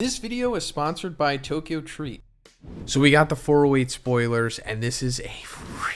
This video is sponsored by Tokyo Treat. So we got the 408 spoilers, and this is a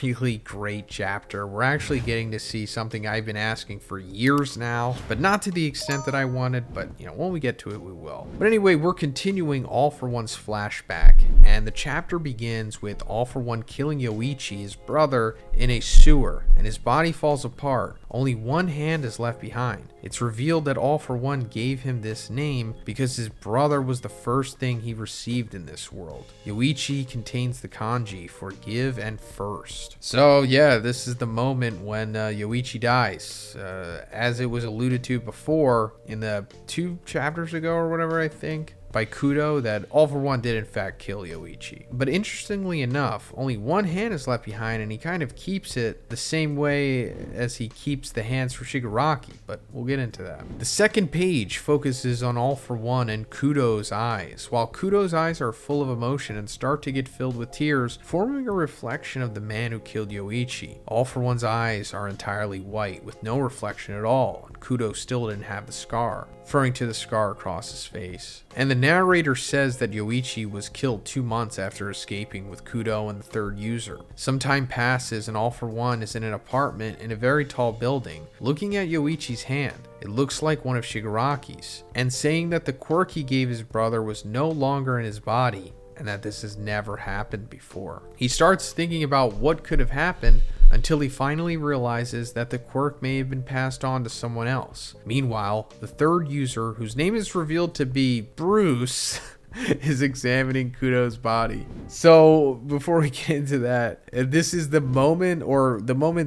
really great chapter. We're actually getting to see something I've been asking for years now, but not to the extent that I wanted, but when we get to it, we will. But anyway, we're continuing All for One's flashback, and the chapter begins with All for One killing Yoichi, his brother, in a sewer, and his body falls apart. Only one hand is left behind. It's revealed that All for One gave him this name because his brother was the first thing he received in this world. Yoichi contains the kanji for give and first. So yeah, this is the moment when Yoichi dies. As it was alluded to before in the 2 chapters ago or whatever, I think, by Kudo, that All for One did in fact kill Yoichi. But interestingly enough, only one hand is left behind, and he kind of keeps it the same way as he keeps the hands for Shigaraki, but we'll get into that. The second page focuses on All for One and Kudo's eyes. While Kudo's eyes are full of emotion and start to get filled with tears, forming a reflection of the man who killed Yoichi. All for One's eyes are entirely white with no reflection at all, and Kudo still didn't have the scar, referring to the scar across his face. And the narrator says that Yoichi was killed 2 months after escaping with Kudo and the third user. Some time passes and All for One is in an apartment in a very tall building, looking at Yoichi's hand. It looks like one of Shigaraki's, and saying that the quirk he gave his brother was no longer in his body, and that this has never happened before. He starts thinking about what could have happened until he finally realizes that the quirk may have been passed on to someone else. Meanwhile, the third user, whose name is revealed to be Bruce, is examining Kudo's body. So before we get into that, this is the moment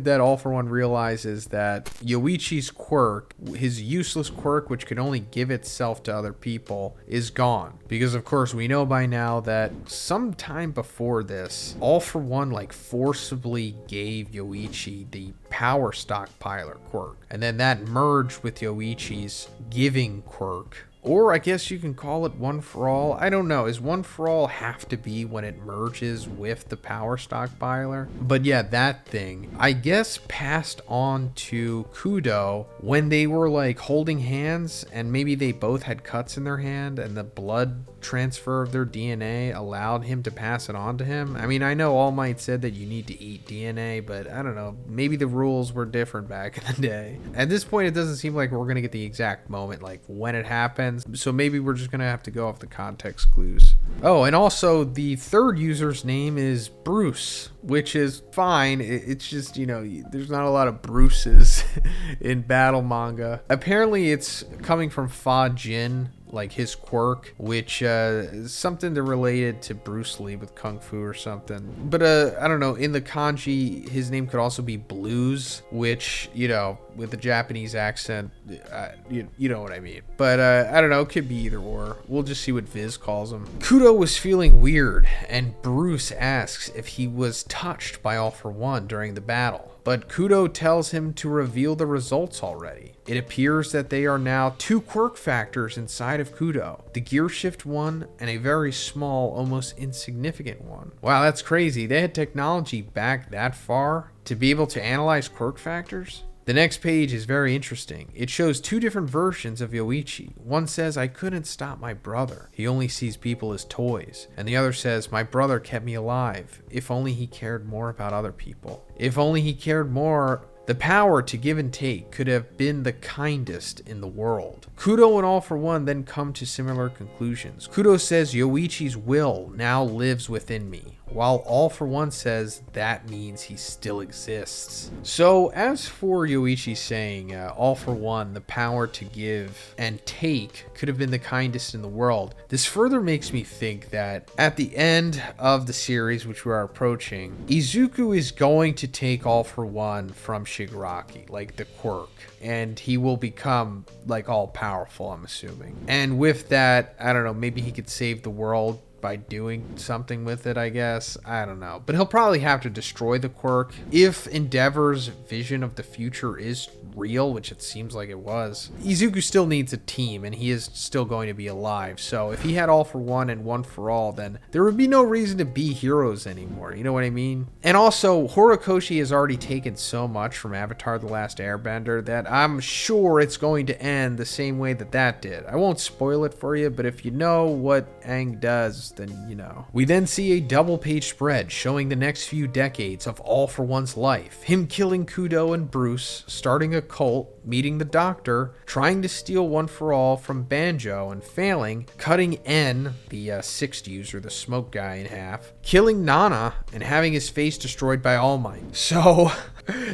that All for One realizes that Yoichi's quirk, his useless quirk which could only give itself to other people, is gone. Because of course we know by now that sometime before this, All for One forcibly gave Yoichi the power stockpiler quirk, and then that merged with Yoichi's giving quirk. Or I guess you can call it One for All. I don't know. Does One for All have to be when it merges with the power stockpiler? But yeah, that thing, I guess, passed on to Kudo when they were holding hands, and maybe they both had cuts in their hand, and the blood transfer of their DNA allowed him to pass it on to him. I mean, I know All Might said that you need to eat DNA, but I don't know. Maybe the rules were different back in the day. At this point, it doesn't seem like we're going to get the exact moment, when it happened. So maybe we're just going to have to go off the context clues. Oh, and also the third user's name is Bruce, which is fine. It's just, there's not a lot of Bruces in battle manga. Apparently it's coming from Fa Jin, his quirk, which is something that related to Bruce Lee with Kung Fu or something. But I don't know, in the kanji, his name could also be Blues, which, with the Japanese accent, you know what I mean. But I don't know, it could be either or. We'll just see what Viz calls him. Kudo was feeling weird, and Bruce asks if he was touched by All for One during the battle. But Kudo tells him to reveal the results already. It appears that they are now 2 quirk factors inside of Kudo. The gear shift one and a very small, almost insignificant one. Wow, that's crazy. They had technology back that far to be able to analyze quirk factors? The next page is very interesting. It shows 2 different versions of Yoichi. One says, "I couldn't stop my brother. He only sees people as toys." And the other says, "My brother kept me alive. If only he cared more about other people. If only he cared more. The power to give and take could have been the kindest in the world." Kudo and All for One then come to similar conclusions. Kudo says Yoichi's will now lives within me, while All for One says that means he still exists. So as for Yoichi saying, All for One, the power to give and take could have been the kindest in the world, this further makes me think that at the end of the series, which we are approaching, Izuku is going to take All for One from Shigaraki, the quirk, and he will become all powerful, I'm assuming. And with that, I don't know, maybe he could save the world by doing something with it, I guess. I don't know. But he'll probably have to destroy the Quirk. If Endeavor's vision of the future is real, which it seems like it was, Izuku still needs a team, and he is still going to be alive. So if he had All for One and One for All, then there would be no reason to be heroes anymore. You know what I mean? And also, Horikoshi has already taken so much from Avatar: The Last Airbender that I'm sure it's going to end the same way that did. I won't spoil it for you, but if you know what Aang does, then you know. We then see a double-page spread showing the next few decades of All for One's life. Him killing Kudo and Bruce, starting a cult, meeting the Doctor, trying to steal One for All from Banjo and failing, cutting N, the sixth user, the smoke guy, in half, killing Nana, and having his face destroyed by All Might. So,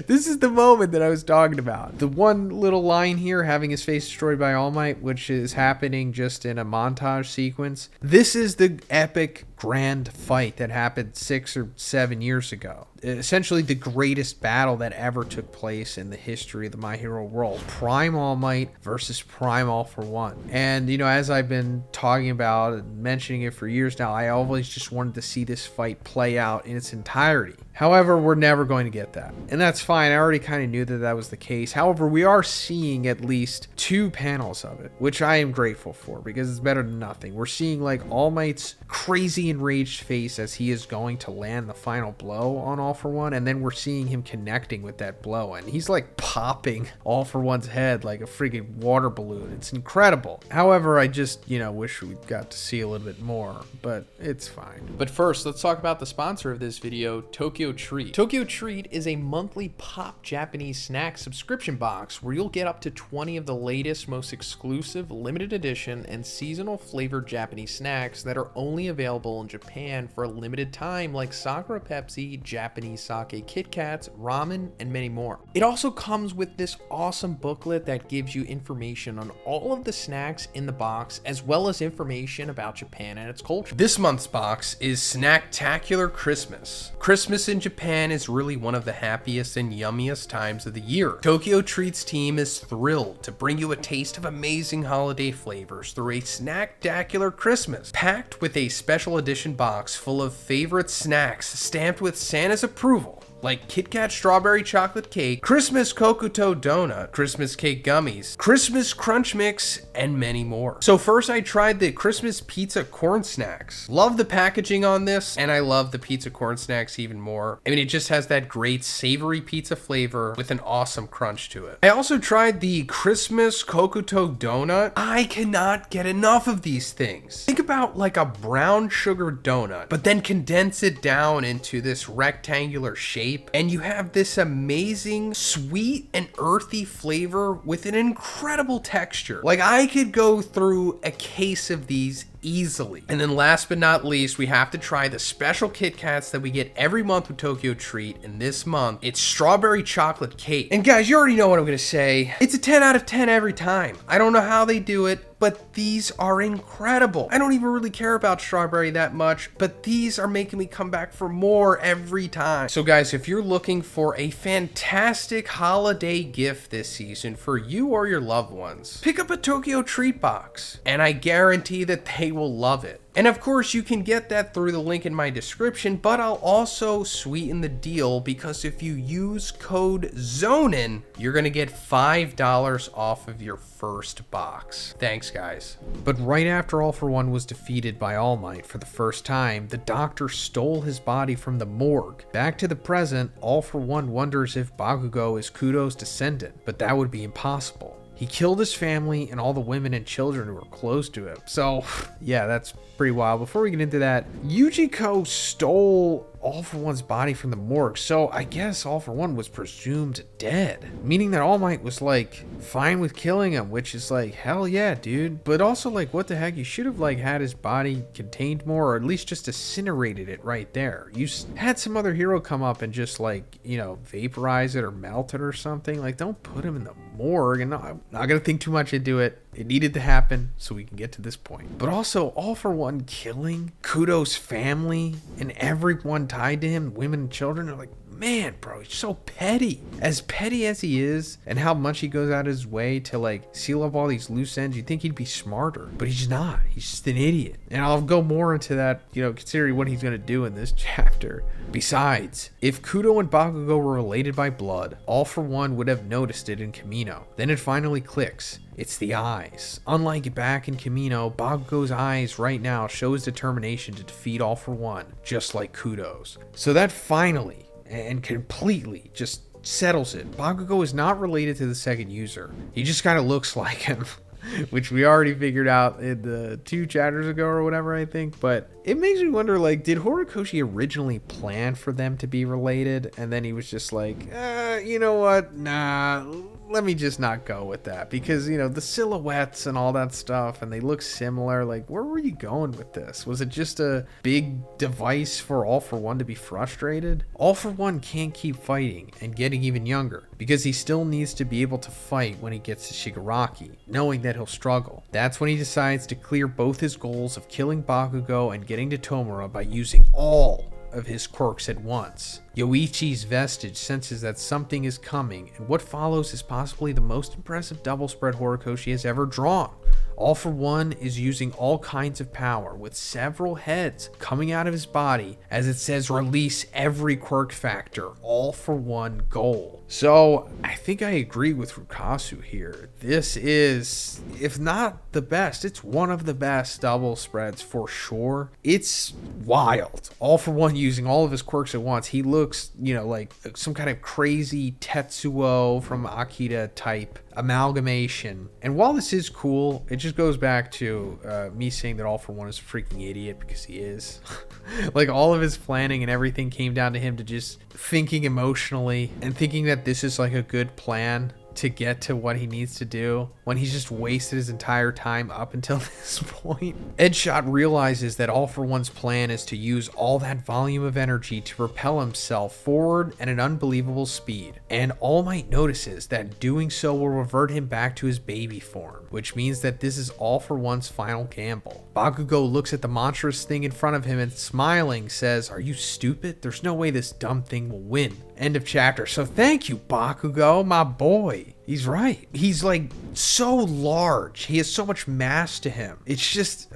this is the moment that I was talking about. The one little line here, having his face destroyed by All Might, which is happening just in a montage sequence. This is the epic grand fight that happened 6 or 7 years ago. Essentially the greatest battle that ever took place in the history of the My Hero world. Prime All Might versus Prime All for One. And, you know, as I've been talking about and mentioning it for years now, I always just wanted to see this fight play out in its entirety. However, we're never going to get that. And that's fine. I already kind of knew that that was the case. However, we are seeing at least 2 panels of it, which I am grateful for because it's better than nothing. We're seeing like All Might's crazy enraged face as he is going to land the final blow on All for One, and then we're seeing him connecting with that blow, and he's like popping All for One's head like a freaking water balloon. It's incredible. However, I just, you know, wish we got to see a little bit more, but it's fine. But first, let's talk about the sponsor of this video, Tokyo Treat. Tokyo Treat is a monthly pop Japanese snack subscription box where you'll get up to 20 of the latest, most exclusive, limited edition, and seasonal flavored Japanese snacks that are only available in Japan for a limited time, like Sakura Pepsi, Japanese sake Kit Kats, ramen, and many more. It also comes with this awesome booklet that gives you information on all of the snacks in the box, as well as information about Japan and its culture. This month's box is Snacktacular Christmas. Christmas in Japan is really one of the happiest and yummiest times of the year. Tokyo Treats team is thrilled to bring you a taste of amazing holiday flavors through a Snacktacular Christmas, packed with a special edition box full of favorite snacks stamped with Santa's approval, like Kit Kat strawberry chocolate cake, Christmas Kokuto donut, Christmas cake gummies, Christmas crunch mix, and many more. So first I tried the Christmas pizza corn snacks. Love the packaging on this, and I love the pizza corn snacks even more. I mean, it just has that great savory pizza flavor with an awesome crunch to it. I also tried the Christmas Kokuto donut. I cannot get enough of these things. Think about like a brown sugar donut, but then condense it down into this rectangular shape, and you have this amazing sweet and earthy flavor with an incredible texture. Like, I could go through a case of these easily. And then last but not least, we have to try the special Kit Kats that we get every month with Tokyo Treat, and this month it's strawberry chocolate cake. And guys, you already know what I'm gonna say. It's a 10 out of 10 every time. I don't know how they do it, but these are incredible. I don't even really care about strawberry that much, but these are making me come back for more every time. So guys, if you're looking for a fantastic holiday gift this season for you or your loved ones, pick up a Tokyo Treat box, and I guarantee that they will love it. And of course, you can get that through the link in my description, but I'll also sweeten the deal because if you use code Zhoniin, you're gonna get $5 off of your first box. Thanks, guys. But right after All for One was defeated by All Might for the first time, the Doctor stole his body from the morgue. Back to the present, All for One wonders if Bakugo is Kudo's descendant, but that would be impossible. He killed his family and all the women and children who were close to him. So, yeah, that's pretty wild. Before we get into that, Yujiko stole All for One's body from the morgue, so I guess All for One was presumed dead, meaning that All Might was like fine with killing him, which is like, hell yeah, dude. But also, like, what the heck, you should have like had his body contained more, or at least just incinerated it right there. You had some other hero come up and just like, you know, vaporize it or melt it or something. Like, don't put him in the morgue. And I'm not gonna think too much into it. It needed to happen so we can get to this point. But also, All for One killing Kudo's family and everyone tied to him, women and children, are like, man, bro, he's so petty. As petty as he is, and how much he goes out of his way to like seal up all these loose ends, you'd think he'd be smarter, but he's not. He's just an idiot. And I'll go more into that, you know, considering what he's gonna do in this chapter. Besides, if Kudo and Bakugo were related by blood, All For One would have noticed it in Kamino. Then it finally clicks. It's the eyes. Unlike back in Kamino, Bakugo's eyes right now show his determination to defeat All For One, just like Kudo's. So that finally and completely just settles it. Bakugo is not related to the second user. He just kind of looks like him. Which we already figured out in the 2 chapters ago or whatever, I think. But it makes me wonder, like, did Horikoshi originally plan for them to be related? And then he was just like, you know what? Nah, let me just not go with that. Because, you know, the silhouettes and all that stuff, and they look similar. Like, where were you going with this? Was it just a big device for All For One to be frustrated? All For One can't keep fighting and getting even younger, because he still needs to be able to fight when he gets to Shigaraki, knowing that he'll struggle. That's when he decides to clear both his goals of killing Bakugo and getting to Tomura by using all of his quirks at once. Yoichi's vestige senses that something is coming, and what follows is possibly the most impressive double spread Horikoshi has ever drawn. All For One is using all kinds of power, with several heads coming out of his body as it says release every quirk factor, All For One goal. So I think I agree with Rukasu here. This is, if not the best, it's one of the best double spreads for sure. It's wild. All For One using all of his quirks at once. He looks, you know, like some kind of crazy Tetsuo from Akira type amalgamation. And while this is cool, it just goes back to me saying that All For One is a freaking idiot, because he is. Like, all of his planning and everything came down to him to just thinking emotionally and thinking that this is like a good plan to get to what he needs to do, when he's just wasted his entire time up until this point. Edshot realizes that All For One's plan is to use all that volume of energy to propel himself forward at an unbelievable speed, and All Might notices that doing so will revert him back to his baby form, which means that this is All For One's final gamble. Bakugo looks at the monstrous thing in front of him and, smiling, says, "Are you stupid? There's no way this dumb thing will win." End of chapter. So thank you, Bakugo, my boy. He's right. He's like so large. He has so much mass to him. It's just,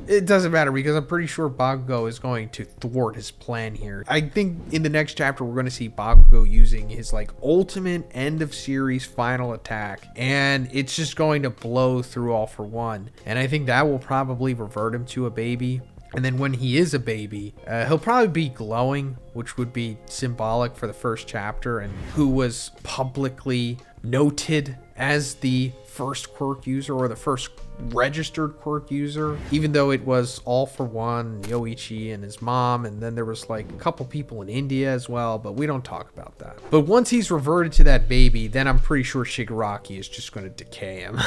it doesn't matter, because I'm pretty sure Bakugo is going to thwart his plan here. I think in the next chapter, we're going to see Bakugo using his like ultimate end of series final attack, and it's just going to blow through All For One. And I think that will probably revert him to a baby. And then when he is a baby, he'll probably be glowing, which would be symbolic for the first chapter, and who was publicly noted as the first quirk user, or the first registered quirk user, even though it was All For One, Yoichi and his mom, and then there was like a couple people in India as well, but we don't talk about that. But once he's reverted to that baby, then I'm pretty sure Shigaraki is just going to decay him.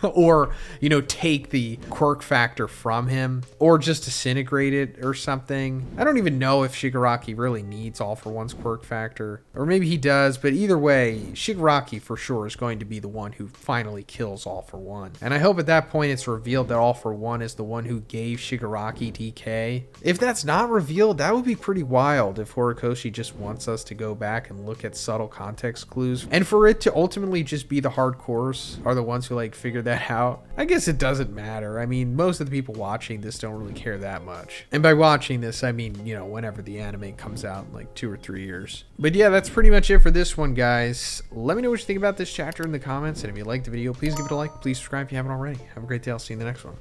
Or, you know, take the quirk factor from him, or just disintegrate it or something. I don't even know if Shigaraki really needs All For One's quirk factor, or maybe he does, but either way, Shigaraki for sure is going to be the one who finally kills All For One. And I hope at that point it's revealed that All For One is the one who gave Shigaraki DK. If that's not revealed, that would be pretty wild if Horikoshi just wants us to go back and look at subtle context clues, and for it to ultimately just be the hardcores are the ones who like figure that out. I guess it doesn't matter. I mean, most of the people watching this don't really care that much. And by watching this, I mean, you know, whenever the anime comes out in like 2 or 3 years. But yeah, that's pretty much it for this one, guys. Let me know what you think about this chapter in the comments, and if you liked the video, please give it a like. Please subscribe if you haven't already. Have a great day. I'll see you in the next one.